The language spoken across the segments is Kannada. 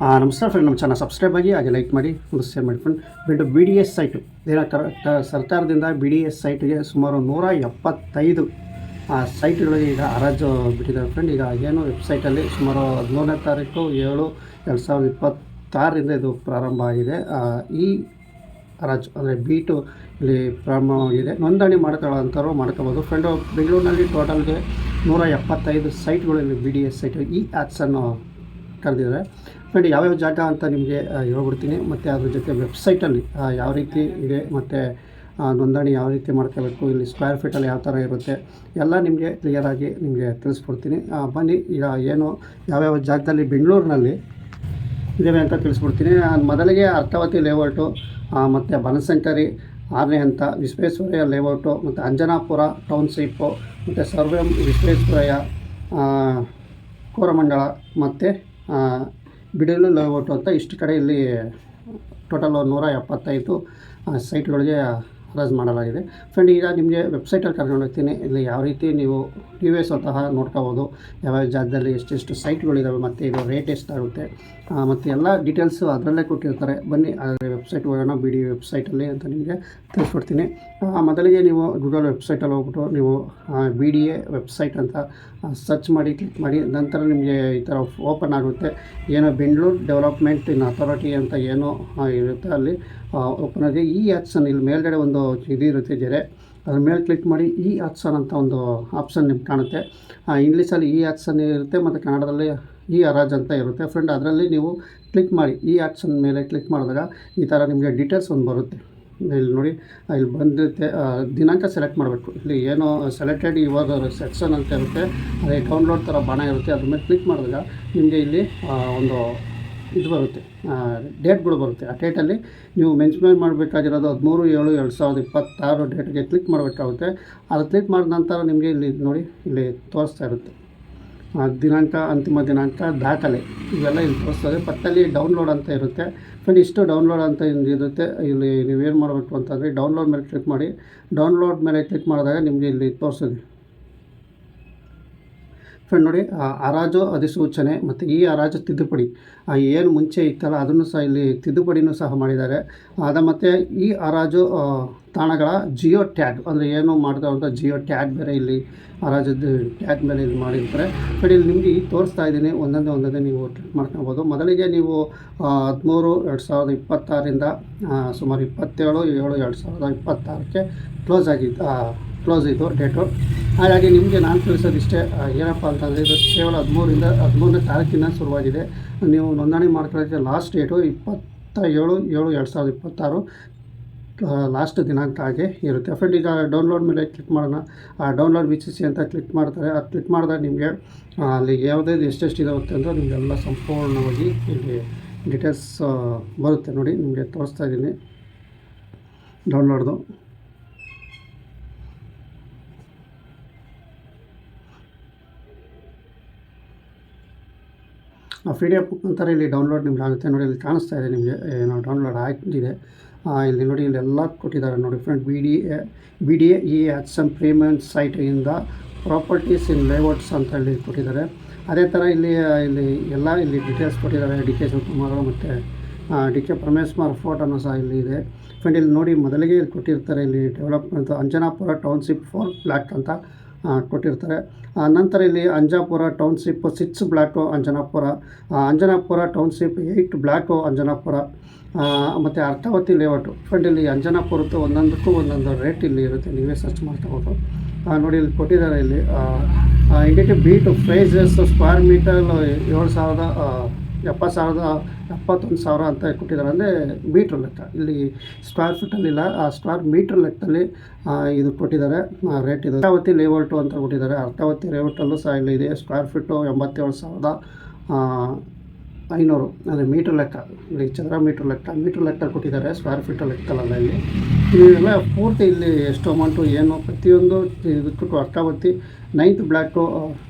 ನಮಸ್ಕಾರ ಫ್ರೆಂಡ್, ನಮ್ಮ ಚಾನಲ್ ಸಬ್ಸ್ಕ್ರೈಬ್ ಆಗಿ ಹಾಗೆ ಲೈಕ್ ಮಾಡಿ ಒಂದು ಶೇರ್ ಮಾಡಿ friend. B D S site ಸರ್ಕಾರದಿಂದ ಬಿ ಡಿ ಎಸ್ ಸೈಟ್ಗೆ ಸುಮಾರು 175 ಸೈಟ್ಗಳಿಗೆ ಈಗ ಹರಾಜು ಬಿಟ್ಟಿದ್ದಾರೆ ಫ್ರೆಂಡ್. ಈಗ ಏನು ವೆಬ್ಸೈಟಲ್ಲಿ ಸುಮಾರು 13ನೇ ತಾರೀಕು 7/2026 ಇದು ಪ್ರಾರಂಭ ಆಗಿದೆ. ಈ ಹರಾಜು ಅಂದರೆ B2 ಇಲ್ಲಿ ಪ್ರಾರಂಭವಾಗಿದೆ. ನೋಂದಣಿ ಮಾಡ್ಕೊಳ್ಳೋಂಥವ್ರು ಮಾಡ್ಕೋಬೋದು ಫ್ರೆಂಡು. ಬೆಂಗಳೂರಿನಲ್ಲಿ ಟೋಟಲ್ಗೆ 175 ಸೈಟ್ಗಳು ಇಲ್ಲಿ ಬಿ ಡಿ ಎಸ್ ಸೈಟ್ ಈ ಆ್ಯಪ್ಸನ್ನು ಕರೆದಿದ್ದಾರೆ ಫ್ರೆಂಡ್. ಯಾವ್ಯಾವ ಜಾಗ ಅಂತ ನಿಮಗೆ ಹೇಳ್ಬಿಡ್ತೀನಿ, ಮತ್ತು ಅದ್ರ ಜೊತೆ ವೆಬ್ಸೈಟಲ್ಲಿ ಯಾವ ರೀತಿ ಇದೆ, ಮತ್ತು ನೋಂದಣಿ ಯಾವ ರೀತಿ ಮಾಡ್ಕೋಬೇಕು, ಇಲ್ಲಿ ಸ್ಕ್ವೇರ್ ಫೀಟಲ್ಲಿ ಯಾವ ಥರ ಇರುತ್ತೆ ಎಲ್ಲ ನಿಮಗೆ ಕ್ಲಿಯರಾಗಿ ನಿಮಗೆ ತಿಳಿಸ್ಕೊಡ್ತೀನಿ. ಬನ್ನಿ, ಈಗ ಏನು ಯಾವ್ಯಾವ ಜಾಗದಲ್ಲಿ ಬೆಂಗಳೂರಿನಲ್ಲಿ ಇದ್ದಾವೆ ಅಂತ ತಿಳಿಸ್ಬಿಡ್ತೀನಿ. ಮೊದಲಿಗೆ ಅರ್ಥವತಿ ಲೇಔಟು, ಮತ್ತು ಬನಶಂಕರಿ 6ನೇ ಹಂತ, ವಿಶ್ವೇಶ್ವರಯ್ಯ ಲೇಔಟು, ಮತ್ತು ಅಂಜನಾಪುರ ಟೌನ್ಶಿಪ್ಪು, ಮತ್ತು ಸರ್ವೇಂ ವಿಶ್ವೇಶ್ವರಯ್ಯ, ಕೋರಮಂಡಲ, ಮತ್ತು ಬಿಡಲು ಲೇಔಟು ಅಂತ ಇಷ್ಟು ಕಡೆ ಇಲ್ಲಿ ಟೋಟಲ್ 175 ಸೈಟ್ಗಳಿಗೆ ಹರಾಜು ಮಾಡಲಾಗಿದೆ ಫ್ರೆಂಡ್. ಈಗ ನಿಮಗೆ ವೆಬ್ಸೈಟಲ್ಲಿ ಕರ್ಕೊಂಡು ಹೋಗ್ತೀನಿ. ಇಲ್ಲಿ ಯಾವ ರೀತಿ ನೀವೇ ಸ್ವತಃ ನೋಡ್ಕೋಬೋದು ಯಾವ್ಯಾವ ಜಾಗದಲ್ಲಿ ಎಷ್ಟೆಷ್ಟು ಸೈಟ್ಗಳಿದ್ದಾವೆ, ಮತ್ತು ಇದು ರೇಟ್ ಎಷ್ಟಾಗುತ್ತೆ, ಮತ್ತು ಎಲ್ಲ ಡೀಟೇಲ್ಸು ಅದರಲ್ಲೇ ಕೊಟ್ಟಿರ್ತಾರೆ. ಬನ್ನಿ ವೆಬ್ಸೈಟ್ ಹೋಗೋಣ, ಬಿ ಡಿ ವೆಬ್ಸೈಟಲ್ಲಿ ಅಂತ ನಿಮಗೆ ತಿಳಿಸ್ಕೊಡ್ತೀನಿ. ಮೊದಲಿಗೆ ನೀವು ಗೂಗಲ್ ವೆಬ್ಸೈಟಲ್ಲಿ ಹೋಗ್ಬಿಟ್ಟು ನೀವು ಬಿ ಡಿ ಎ ವೆಬ್ಸೈಟ್ ಅಂತ ಸರ್ಚ್ ಮಾಡಿ ಕ್ಲಿಕ್ ಮಾಡಿ. ನಂತರ ನಿಮಗೆ ಈ ಥರ ಓಪನ್ ಆಗುತ್ತೆ. ಏನೋ ಬೆಂಗಳೂರು ಡೆವಲಪ್ಮೆಂಟ್ ಇನ್ ಅಥಾರಿಟಿ ಅಂತ ಏನೋ ಇರುತ್ತೆ, ಅಲ್ಲಿ ಓಪನ್ ಆಗಿ ಈ ಆಪ್ಷನ್ ಇಲ್ಲಿ ಮೇಲ್ಗಡೆ ಒಂದು ಇದು ಇರುತ್ತೆ ಗೆರೆ, ಅದ್ರ ಮೇಲೆ ಕ್ಲಿಕ್ ಮಾಡಿ ಈ ಆಪ್ಷನ್ ಅಂತ ಒಂದು ಆಪ್ಷನ್ ನಿಮ್ಗೆ ಕಾಣುತ್ತೆ. ಇಂಗ್ಲೀಷಲ್ಲಿ ಈ ಆಪ್ಷನ್ ಇರುತ್ತೆ, ಮತ್ತು ಕನ್ನಡದಲ್ಲಿ ಈ ಹರಾಜು ಅಂತ ಇರುತ್ತೆ ಫ್ರೆಂಡ್. ಅದರಲ್ಲಿ ನೀವು ಕ್ಲಿಕ್ ಮಾಡಿ ಈ ಆಪ್ಷನ್ ಮೇಲೆ ಕ್ಲಿಕ್ ಮಾಡಿದಾಗ ಈ ಥರ ನಿಮಗೆ ಡೀಟೇಲ್ಸ್ ಒಂದು ಬರುತ್ತೆ. ಇಲ್ಲಿ ನೋಡಿ, ಇಲ್ಲಿ ಬಂದಿರುತ್ತೆ. ದಿನಾಂಕ ಸೆಲೆಕ್ಟ್ ಮಾಡಬೇಕು. ಇಲ್ಲಿ ಏನೋ ಸೆಲೆಕ್ಟೆಡ್ ಯುವರ್ ಸೆಕ್ಷನ್ ಅಂತ ಇರುತ್ತೆ, ಅದೇ ಡೌನ್ಲೋಡ್ ಥರ ಬಾಣ ಇರುತ್ತೆ. ಅದ್ರ ಮೇಲೆ ಕ್ಲಿಕ್ ಮಾಡಿದಾಗ ನಿಮಗೆ ಇಲ್ಲಿ ಒಂದು ಇದು ಬರುತ್ತೆ, ಡೇಟ್ಗಳು ಬರುತ್ತೆ. ಆ ಡೇಟಲ್ಲಿ ನೀವು ಮೆನ್ಷನ್ ಮಾಡಬೇಕಾಗಿರೋದು 13/7/2026 ಡೇಟ್ಗೆ ಕ್ಲಿಕ್ ಮಾಡಬೇಕಾಗುತ್ತೆ. ಅದು ಕ್ಲಿಕ್ ಮಾಡಿದ ನಂತರ ನಿಮಗೆ ಇಲ್ಲಿ ನೋಡಿ, ಇಲ್ಲಿ ತೋರಿಸ್ತಾ ಇರುತ್ತೆ ದಿನಾಂಕ, ಅಂತಿಮ ದಿನಾಂಕ, ದಾಖಲೆ ಇವೆಲ್ಲ ಇಲ್ಲಿ ತೋರಿಸ್ತದೆ. ಪಕ್ಕದಲ್ಲಿ ಡೌನ್ಲೋಡ್ ಅಂತ ಇರುತ್ತೆ ಫ್ರೆಂಡ್. ಇಷ್ಟು ಡೌನ್ಲೋಡ್ ಅಂತ ಇರುತ್ತೆ. ಇಲ್ಲಿ ನೀವೇನು ಮಾಡಬೇಕು ಅಂತಂದರೆ ಡೌನ್ಲೋಡ್ ಮೇಲೆ ಕ್ಲಿಕ್ ಮಾಡಿ. ಡೌನ್ಲೋಡ್ ಮೇಲೆ ಕ್ಲಿಕ್ ಮಾಡಿದಾಗ ನಿಮಗೆ ಇಲ್ಲಿ ತೋರಿಸ್ತದೆ ಫ್ರೆಂಡ್. ನೋಡಿ, ಹರಾಜು ಅಧಿಸೂಚನೆ ಮತ್ತು ಈ ಹರಾಜು ತಿದ್ದುಪಡಿ ಏನು ಮುಂಚೆ ಇತ್ತಲ್ಲ ಅದನ್ನು ಸಹ ಇಲ್ಲಿ ತಿದ್ದುಪಡಿನೂ ಸಹ ಮಾಡಿದ್ದಾರೆ. ಮತ್ತು ಈ ಹರಾಜು ತಾಣಗಳ ಜಿಯೋ ಟ್ಯಾಗ್ ಅಂದರೆ ಏನು ಮಾಡ್ತಾ ಅಂತ ಜಿಯೋ ಟ್ಯಾಗ್ ಬೇರೆ ಇಲ್ಲಿ ಹರಾಜು ಟ್ಯಾಗ್ ಮೇಲೆ ಇಲ್ಲಿ ಮಾಡಿರ್ತಾರೆ ಫ್ರೆಂಡ್. ಇಲ್ಲಿ ನಿಮಗೆ ತೋರಿಸ್ತಾ ಇದ್ದೀನಿ, ಒಂದೊಂದೇ ನೀವು ಟ್ರಿಕ್ ಮಾಡ್ಕೊಬೋದು. ಮೊದಲಿಗೆ ನೀವು 13/2026 ಸುಮಾರು 27/7/2026 ಕ್ಲೋಸ್ ಇತ್ತು ಡೇಟು. ಹಾಗಾಗಿ ನಿಮಗೆ ನಾನು ತಿಳಿಸೋದಿಷ್ಟೇ, ಏನಪ್ಪ ಅಂತಂದರೆ ಇದು ಕೇವಲ 13ನೇ ತಾರೀಕಿನ ಶುರುವಾಗಿದೆ. ನೀವು ನೋಂದಣಿ ಮಾಡ್ಕೊಳ್ಳೋಕ್ಕೆ ಲಾಸ್ಟ್ ಡೇಟು 27/7/2026 ಲಾಸ್ಟ್ ದಿನಾಂಕ ಆಗಿ ಇರುತ್ತೆ ಫ್ರೆಂಡ್. ಈಗ ಡೌನ್ಲೋಡ್ ಮೇಲೆ ಕ್ಲಿಕ್ ಮಾಡೋಣ. ಡೌನ್ಲೋಡ್ ವೀಕ್ಷಿಸಿ ಅಂತ ಕ್ಲಿಕ್ ಮಾಡ್ತಾರೆ. ಅದು ಕ್ಲಿಕ್ ಮಾಡಿದಾಗ ನಿಮಗೆ ಅಲ್ಲಿ ಯಾವುದೇ ಎಷ್ಟೆಷ್ಟು ಇರುತ್ತೆ ಅಂತ ನಿಮಗೆಲ್ಲ ಸಂಪೂರ್ಣವಾಗಿ ಇಲ್ಲಿ ಡೀಟೇಲ್ಸ್ ಬರುತ್ತೆ. ನೋಡಿ, ನಿಮಗೆ ತೋರಿಸ್ತಾ ಇದ್ದೀನಿ ಡೌನ್ಲೋಡ್ದು. ಪಿ ಡಿ ಎಫ್ ಮುಖಾಂತರ ಇಲ್ಲಿ ಡೌನ್ಲೋಡ್ ನಿಮ್ಗೆ ಆಗುತ್ತೆ. ನೋಡಿ, ಇಲ್ಲಿ ಕಾಣಿಸ್ತಾ ಇದೆ ನಿಮಗೆ ಏನೋ ಡೌನ್ಲೋಡ್ ಆಗಿದೆ. ಇಲ್ಲಿ ನೋಡಿ, ಇಲ್ಲೆಲ್ಲ ಕೊಟ್ಟಿದ್ದಾರೆ ನೋಡಿ ಫ್ರೆಂಡ್. ಬಿ ಡಿ ಎ ಈ ಆ್ಯಕ್ಷನ್ ಪ್ರೀಮಿಯಮ್ ಸೈಟಿಂದ ಪ್ರಾಪರ್ಟೀಸ್ ಇನ್ ಲೇಔಟ್ಸ್ ಅಂತ ಹೇಳಿ ಕೊಟ್ಟಿದ್ದಾರೆ. ಅದೇ ಥರ ಇಲ್ಲಿ ಡೀಟೇಲ್ಸ್ ಕೊಟ್ಟಿದ್ದಾರೆ. ಡಿ ಕೆ ಶಿವಕುಮಾರ್ ಮತ್ತು ಡಿ ಕೆ ಪರಮೇಶ್ವರ್ ಫೋಟೋನು ಸಹ ಇಲ್ಲಿ ಇದೆ ಫ್ರೆಂಡ್. ಇಲ್ಲಿ ನೋಡಿ, ಮೊದಲಿಗೆ ಇಲ್ಲಿ ಕೊಟ್ಟಿರ್ತಾರೆ ಇಲ್ಲಿ ಡೆವಲಪ್ಮೆಂಟ್ ಅಂಜನಾಪುರ ಟೌನ್ಶಿಪ್ 4 ಬ್ಲಾಕ್ ಅಂತ ಕೊಟ್ಟಿರ್ತಾರೆ. ನಂತರ ಇಲ್ಲಿ Anjapura township 6 block Anjanapura township 8 block Anjanapura, ಮತ್ತು ಅರ್ಥವತಿ ಲೇಔಟು ಫ್ರೆಂಡ್. ಇಲ್ಲಿ ಅಂಜನಾಪುರದ್ದು ಒಂದೊಂದಕ್ಕೂ ಒಂದೊಂದು ರೇಟ್ ಇಲ್ಲಿ ಇರುತ್ತೆ, ನೀವೇ ಸರ್ಚ್ ಮಾಡ್ಕೋಬೋದು. ನೋಡಿ, ಇಲ್ಲಿ ಕೊಟ್ಟಿದ್ದಾರೆ. ಇಲ್ಲಿ indicative B2 prices square metre 71,000 ಅಂತ ಕೊಟ್ಟಿದ್ದಾರೆ. ಅಂದರೆ ಮೀಟ್ರ್ ಲೆಕ್ಕ, ಇಲ್ಲಿ ಸ್ಕ್ವೇರ್ ಫೀಟಲ್ಲಿಲ್ಲ, ಸ್ಕ್ವೇರ್ ಮೀಟ್ರ್ ಲೆಕ್ಕದಲ್ಲಿ ಇದು ಕೊಟ್ಟಿದ್ದಾರೆ ರೇಟ್. ಇದು ಅರ್ಥವತಿ ಲೇಔಟು ಅಂತ ಕೊಟ್ಟಿದ್ದಾರೆ. ಅರ್ಥವತಿ ಲೇಔಟಲ್ಲೂ ಸಹ ಇಲ್ಲಿ ಇದೆ. ಸ್ಕ್ವೇರ್ ಫೀಟು 87,500 ಅಂದರೆ ಮೀಟ್ರ್ ಲೆಕ್ಕ, ಇಲ್ಲಿ ಚದರ ಮೀಟ್ರ್ ಲೆಕ್ಕ ಕೊಟ್ಟಿದ್ದಾರೆ, ಸ್ಕ್ವೇರ್ ಫೀಟರ್ ಲೆಕ್ಕಲ್ಲ. ಇಲ್ಲಿ ಇವೆಲ್ಲ ಪೂರ್ತಿ ಇಲ್ಲಿ ಎಷ್ಟು ಅಮೌಂಟು ಏನು ಪ್ರತಿಯೊಂದು ಇದಕ್ಕೂ. ಅರ್ಥವತಿ 9th ಬ್ಲಾಕು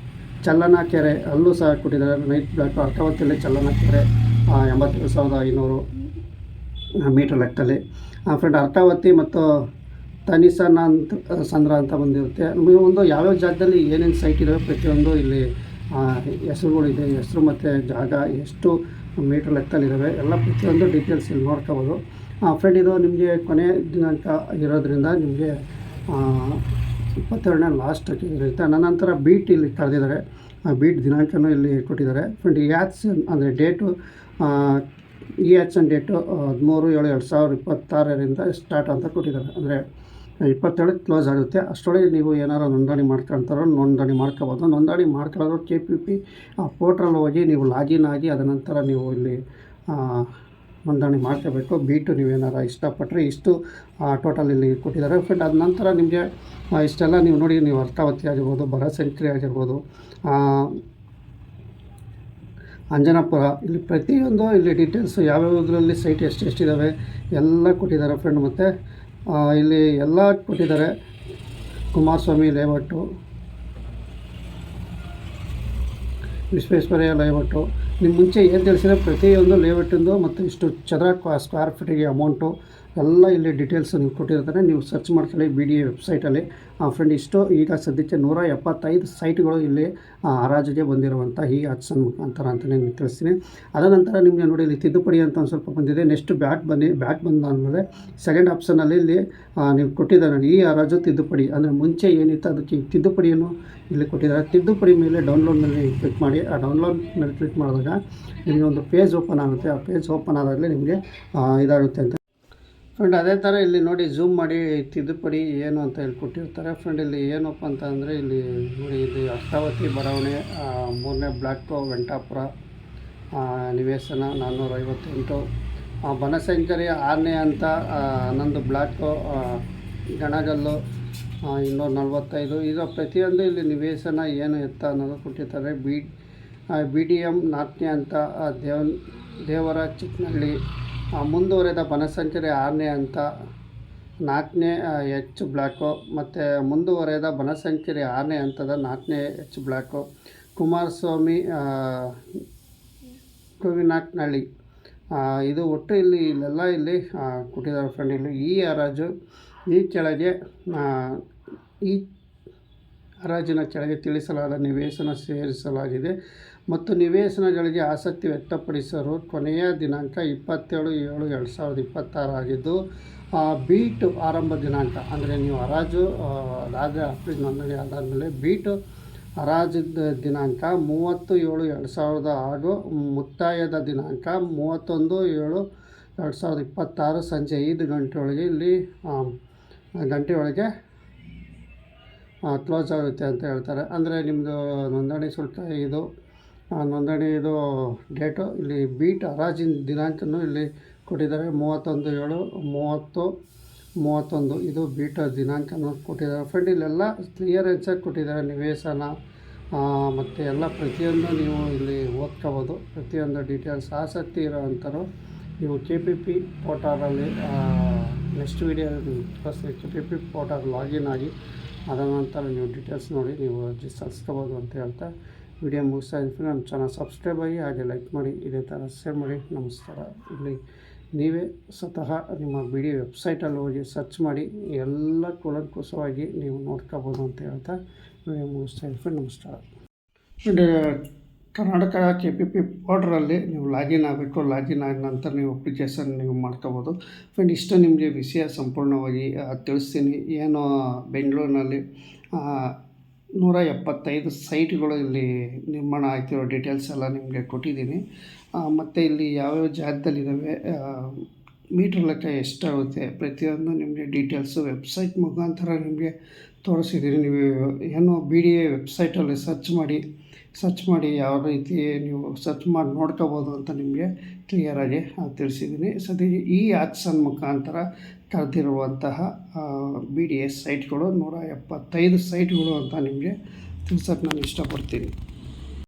ಚಲ್ಲನಕೆರೆ ಅಲ್ಲೂ ಸಹ ಕೊಟ್ಟಿದ್ದಾರೆ. 9th ಬ್ಲಾಕು ಅರ್ಥವತಿಯಲ್ಲಿ ಚಲ್ಲನಕೆರೆ 87,500 ಮೀಟ್ರ್ ಲೆಕ್ಕದಲ್ಲಿ ಫ್ರೆಂಡ್. ಅರ್ಥವತಿ ಮತ್ತು ತನಿಸನ ಸಂದ್ರ ಅಂತ ಬಂದಿರುತ್ತೆ. ನಿಮಗೆ ಒಂದು ಯಾವ್ಯಾವ ಜಾಗದಲ್ಲಿ ಏನೇನು ಸೈಟ್ ಇದ್ದಾವೆ ಪ್ರತಿಯೊಂದು ಇಲ್ಲಿ ಹೆಸರುಗಳಿದೆ. ಹೆಸರು ಮತ್ತು ಜಾಗ ಎಷ್ಟು ಮೀಟ್ರ್ ಲೆಕ್ಕದಲ್ಲಿದ್ದಾವೆ. ಎಲ್ಲ ಪ್ರತಿಯೊಂದು ಡೀಟೇಲ್ಸ್ ಇಲ್ಲಿ ನೋಡ್ಕೋಬೋದು. ಫ್ರೆಂಡ್ ಇದು ನಿಮಗೆ ಕೊನೆ ದಿನಾಂಕ ಇರೋದ್ರಿಂದ ನಿಮಗೆ 22ನೇ ಲಾಸ್ಟಕ್ಕೆ ಇರುತ್ತೆ. ಅನಂತರ ಬೀಟ್ ಇಲ್ಲಿ ಕರೆದಿದ್ದಾರೆ, ಬೀಟ್ ದಿನಾಂಕನೂ ಇಲ್ಲಿ ಕೊಟ್ಟಿದ್ದಾರೆ. ಫ್ರೆಂಡ್ ಈ ಆ್ಯಚ್ ಅಂದರೆ ಡೇಟು ಈ ಆ್ಯಚ್ ಡೇಟು 13/7/2026ರಿಂದ ಸ್ಟಾರ್ಟ್ ಅಂತ ಕೊಟ್ಟಿದ್ದಾರೆ. ಅಂದರೆ 27ಕ್ಕೆ ಕ್ಲೋಸ್ ಆಗುತ್ತೆ. ಅಷ್ಟರೊಳಗೆ ನೀವು ಏನಾರು ನೋಂದಣಿ ಮಾಡ್ಕೊಳ್ತಾರೋ ನೋಂದಣಿ ಮಾಡ್ಕೋಬೋದು. ನೋಂದಣಿ ಮಾಡ್ಕೊಳ್ಳೋದು KPP ಪೋರ್ಟ್ರಲ್ಲಿ ಹೋಗಿ ನೀವು ಲಾಗಿನ್ ಆಗಿ ಅದ ನಂತರ ನೀವು ಇಲ್ಲಿ ನೋಂದಣಿ ಮಾಡ್ಕೋಬೇಕು. ಬೀಟು ನೀವೇನಾರು ಇಷ್ಟಪಟ್ಟರೆ ಇಷ್ಟು ಟೋಟಲ್ ಇಲ್ಲಿ ಕೊಟ್ಟಿದ್ದಾರೆ. ಫ್ರೆಂಡ್ ಅದ ನಂತರ ನಿಮಗೆ ಇಷ್ಟೆಲ್ಲ ನೀವು ನೋಡಿ, ನೀವು ಅರ್ಕಾವತಿ ಆಗಿರ್ಬೋದು, ಬನಶಂಕರಿ ಆಗಿರ್ಬೋದು, ಅಂಜನಾಪುರ, ಇಲ್ಲಿ ಪ್ರತಿಯೊಂದು ಇಲ್ಲಿ ಡೀಟೇಲ್ಸು ಯಾವ್ಯಾವುದರಲ್ಲಿ ಸೈಟ್ ಎಷ್ಟೆಷ್ಟಿದ್ದಾವೆ ಎಲ್ಲ ಕೊಟ್ಟಿದ್ದಾರೆ ಫ್ರೆಂಡ್. ಮತ್ತು ಇಲ್ಲಿ ಎಲ್ಲ ಕೊಟ್ಟಿದ್ದಾರೆ. ಕುಮಾರಸ್ವಾಮಿ ಲೇಔಟು, ವಿಶ್ವೇಶ್ವರಯ್ಯ ಲೇಔಟು, ನಿಮ್ಮ ಮುಂಚೆ ಏನು ತಿಳಿಸಿದ್ರೆ ಪ್ರತಿಯೊಂದು ಲೇಔಟಿಂದು ಮತ್ತು ಇಷ್ಟು ಚದರ ಸ್ಕ್ವೇರ್ ಫೀಟಿಗೆ ಅಮೌಂಟು ಎಲ್ಲ ಇಲ್ಲಿ ಡೀಟೇಲ್ಸ್ ನೀವು ಕೊಟ್ಟಿರ್ತಾರೆ. ನೀವು ಸರ್ಚ್ ಮಾಡ್ಕೊಳ್ಳಿ BDA ವೆಬ್ಸೈಟಲ್ಲಿ. ಫ್ರೆಂಡ್ ಇಷ್ಟು ಈಗ ಸದ್ಯಕ್ಕೆ 175 ಸೈಟ್ಗಳು ಇಲ್ಲಿ ಹರಾಜಿಗೆ ಬಂದಿರುವಂಥ ಈ ಆಪ್ಷನ್ ಮುಖಾಂತರ ಅಂತಲೇ ನಿಮ್ಗೆ ತಿಳಿಸ್ತೀನಿ. ಅದ ನಂತರ ನಿಮಗೆ ನೋಡಿ ಇಲ್ಲಿ ತಿದ್ದುಪಡಿ ಅಂತ ಒಂದು ಸ್ವಲ್ಪ ಬಂದಿದೆ. ನೆಕ್ಸ್ಟ್ ಬ್ಯಾಕ್ ಬಂದಾದಮೇಲೆ ಸೆಕೆಂಡ್ ಆಪ್ಷನಲ್ಲಿ ಇಲ್ಲಿ ನೀವು ಕೊಟ್ಟಿದ್ದಾರೆ ಈ ಹರಾಜು ತಿದ್ದುಪಡಿ, ಅಂದರೆ ಮುಂಚೆ ಏನಿತ್ತು ಅದಕ್ಕೆ ತಿದ್ದುಪಡಿಯನ್ನು ಇಲ್ಲಿ ಕೊಟ್ಟಿದ್ದಾರೆ. ತಿದ್ದುಪಡಿ ಮೇಲೆ ಡೌನ್ಲೋಡ್ ಮೇಲೆ ಕ್ಲಿಕ್ ಮಾಡಿ. ಆ ಡೌನ್ಲೋಡ್ ಮೇಲೆ ಕ್ಲಿಕ್ ಮಾಡಿದಾಗ ನಿಮಗೆ ಒಂದು ಪೇಜ್ ಓಪನ್ ಆಗುತ್ತೆ. ಆ ಪೇಜ್ ಓಪನ್ ಆದಾಗಲೇ ನಿಮಗೆ ಇದಾಗುತ್ತೆ ಅಂತ ಫ್ರೆಂಡ್. ಅದೇ ಥರ ಇಲ್ಲಿ ನೋಡಿ ಝೂಮ್ ಮಾಡಿ ತಿದ್ದುಪಡಿ ಏನು ಅಂತ ಹೇಳಿ ಕೊಟ್ಟಿರ್ತಾರೆ. ಫ್ರೆಂಡ್ ಇಲ್ಲಿ ಏನಪ್ಪ ಅಂತ ಅಂದರೆ ಇಲ್ಲಿ ನೋಡಿ, ಇಲ್ಲಿ ಅಷ್ಟಾವತಿ ಬಡಾವಣೆ 3ನೇ ಬ್ಲಾಕು ವೆಂಕಟಾಪುರ ನಿವೇಶನ 458, ಬನಶಂಕರಿ 6ನೇ ಹಂತ 11 ಬ್ಲಾಕು ಗಣಗಲ್ಲು 245. ಇದು ಪ್ರತಿಯೊಂದು ಇಲ್ಲಿ ನಿವೇಶನ ಏನು ಎತ್ತ ಅನ್ನೋದು ಕೊಟ್ಟಿರ್ತಾರೆ. BDM 4ನೇ ಹಂತ ದೇವರ ಚಿಕ್ಕನಹಳ್ಳಿ, ಮುಂದುವರೆದ ಬನಶಂಕರಿ 6ನೇ ಹಂತ 4ನೇ H ಬ್ಲಾಕು, ಮತ್ತು ಮುಂದುವರೆದ ಬನಶಂಕರಿ 6ನೇ ಹಂತದ 4ನೇ H ಬ್ಲಾಕು, ಕುಮಾರಸ್ವಾಮಿ ಕೋವಿನಾಕ್ನಹಳ್ಳಿ. ಇದು ಒಟ್ಟು ಇಲ್ಲೆಲ್ಲ ಇಲ್ಲಿ ಕೊಟ್ಟಿದ್ದಾರೆ ಫ್ರೆಂಡ್. ಇಲ್ಲಿ ಈ ಹರಾಜು ಈ ಕೆಳಗೆ ಈ ಹರಾಜಿನ ಕೆಳಗೆ ತಿಳಿಸಲಾದ ನಿವೇಶನ ಸೇರಿಸಲಾಗಿದೆ ಮತ್ತು ನಿವೇಶನಗಳಿಗೆ ಆಸಕ್ತಿ ವ್ಯಕ್ತಪಡಿಸಲು ಕೊನೆಯ ದಿನಾಂಕ 27/7/2026 ಆಗಿದ್ದು, ಬೀಟು ಆರಂಭ ದಿನಾಂಕ ಅಂದರೆ ನೀವು ಹರಾಜು ಅದಾದರೆ ಅಪ್ಲೈ ನೋಂದಣಿ ಆದಾದಮೇಲೆ ಬೀಟು ಹರಾಜಿದ ದಿನಾಂಕ 30/7/2000 ಹಾಗೂ ಮುಕ್ತಾಯದ ದಿನಾಂಕ 31/7/2026 ಸಂಜೆ 5 ಗಂಟೆಯೊಳಗೆ ಇಲ್ಲಿ ಕ್ಲೋಸ್ ಆಗುತ್ತೆ ಅಂತ ಹೇಳ್ತಾರೆ. ಅಂದರೆ ನಿಮ್ಮದು ನೋಂದಣಿ ಶುಲ್ಕ ಇದು ನೋಂದಣಿದು ಡೇಟು ಇಲ್ಲಿ ಬೀಟ್ ಹರಾಜಿನ ದಿನಾಂಕನೂ ಇಲ್ಲಿ ಕೊಟ್ಟಿದ್ದಾರೆ. 31/30/31 ಇದು ಬೀಟ್ ದಿನಾಂಕನೂ ಕೊಟ್ಟಿದ್ದಾರೆ ಫ್ರೆಂಡ್. ಇಲ್ಲೆಲ್ಲ ಕ್ಲಿಯರೆನ್ಸಾಗಿ ಕೊಟ್ಟಿದ್ದಾರೆ ನಿವೇಶನ ಮತ್ತು ಎಲ್ಲ ಪ್ರತಿಯೊಂದು ನೀವು ಇಲ್ಲಿ ಓದ್ಕೋಬೋದು. ಪ್ರತಿಯೊಂದು ಡೀಟೇಲ್ಸ್ ಆಸಕ್ತಿ ಇರೋವಂಥವ್ರು ನೀವು KPP ಪೋರ್ಟಲಲ್ಲಿ next video KPP portal login ಆಗಿ ಅದ ನಂತರ ನೀವು ಡೀಟೇಲ್ಸ್ ನೋಡಿ ನೀವು ಅರ್ಜಿ ಸಲ್ಲಿಸ್ಕೋಬೋದು ಅಂತ ಹೇಳ್ತಾ ವಿಡಿಯೋ ಮುಗಿಸ್ತಾ ಇದ್ದೀನಿ. ನಮ್ಮ ಚಾನಲ್ ಸಬ್ಸ್ಕ್ರೈಬ್ ಆಗಿ ಹಾಗೆ ಲೈಕ್ ಮಾಡಿ, ಇದೇ ಥರ ಶೇರ್ ಮಾಡಿ. ನಮಸ್ಕಾರ. ಇಲ್ಲಿ ನೀವೇ ಸ್ವತಃ ನಿಮ್ಮ BDA ವೆಬ್ಸೈಟಲ್ಲಿ ಹೋಗಿ ಸರ್ಚ್ ಮಾಡಿ ಎಲ್ಲ ಕೂಲಂಕುಷವಾಗಿ ನೀವು ನೋಡ್ಕೋಬೋದು ಅಂತ ಹೇಳ್ತಾ ವಿಡಿಯೋ ಮುಗಿಸ್ತಾ ಇದ್ದೀನಿ. ನಮಸ್ಕಾರ. ಕರ್ನಾಟಕ KPP ಪೋರ್ಟಲಲ್ಲಿ ನೀವು ಲಾಗಿನ್ ಆಗಬೇಕು. ಲಾಗಿನ್ ಆದ ನಂತರ ನೀವು ಅಪ್ಲಿಕೇಶನ್ ನೀವು ಮಾಡ್ಕೋಬೋದು ಫ್ರೆಂಡ್. ಇಷ್ಟು ನಿಮಗೆ ವಿಷಯ ಸಂಪೂರ್ಣವಾಗಿ ತಿಳಿಸ್ತೀನಿ. ಏನು ಬೆಂಗಳೂರಿನಲ್ಲಿ 175 ಸೈಟ್ಗಳು ಇಲ್ಲಿ ನಿರ್ಮಾಣ ಆಗ್ತಿರೋ ಡೀಟೇಲ್ಸ್ ಎಲ್ಲ ನಿಮಗೆ ಕೊಟ್ಟಿದ್ದೀನಿ. ಮತ್ತು ಇಲ್ಲಿ ಯಾವ್ಯಾವ ಜಾಗದಲ್ಲಿದ್ದಾವೆ, ಮೀಟ್ರ್ ಲೆಕ್ಕ ಎಷ್ಟಾಗುತ್ತೆ ಪ್ರತಿಯೊಂದು ನಿಮಗೆ ಡೀಟೇಲ್ಸು ವೆಬ್ಸೈಟ್ ಮುಖಾಂತರ ನಿಮಗೆ ತೋರಿಸಿದ್ದೀನಿ. ನೀವು ಏನು BDA ವೆಬ್ಸೈಟಲ್ಲಿ ಸರ್ಚ್ ಮಾಡಿ ಯಾವ ರೀತಿ ನೀವು ಸರ್ಚ್ ಮಾಡಿ ನೋಡ್ಕೋಬೋದು ಅಂತ ನಿಮಗೆ ಕ್ಲಿಯರಾಗಿ ತಿಳಿಸಿದ್ದೀನಿ. ಸದ್ಯ ಈ ಆಪ್ಷನ್ ಮುಖಾಂತರ ಕರೆದಿರುವಂತಹ BDA ಸೈಟ್ಗಳು 175 ಸೈಟ್ಗಳು ಅಂತ ನಿಮಗೆ ತಿಳ್ಸೋಕ್ಕೆ ನಾನು ಇಷ್ಟಪಡ್ತೀನಿ.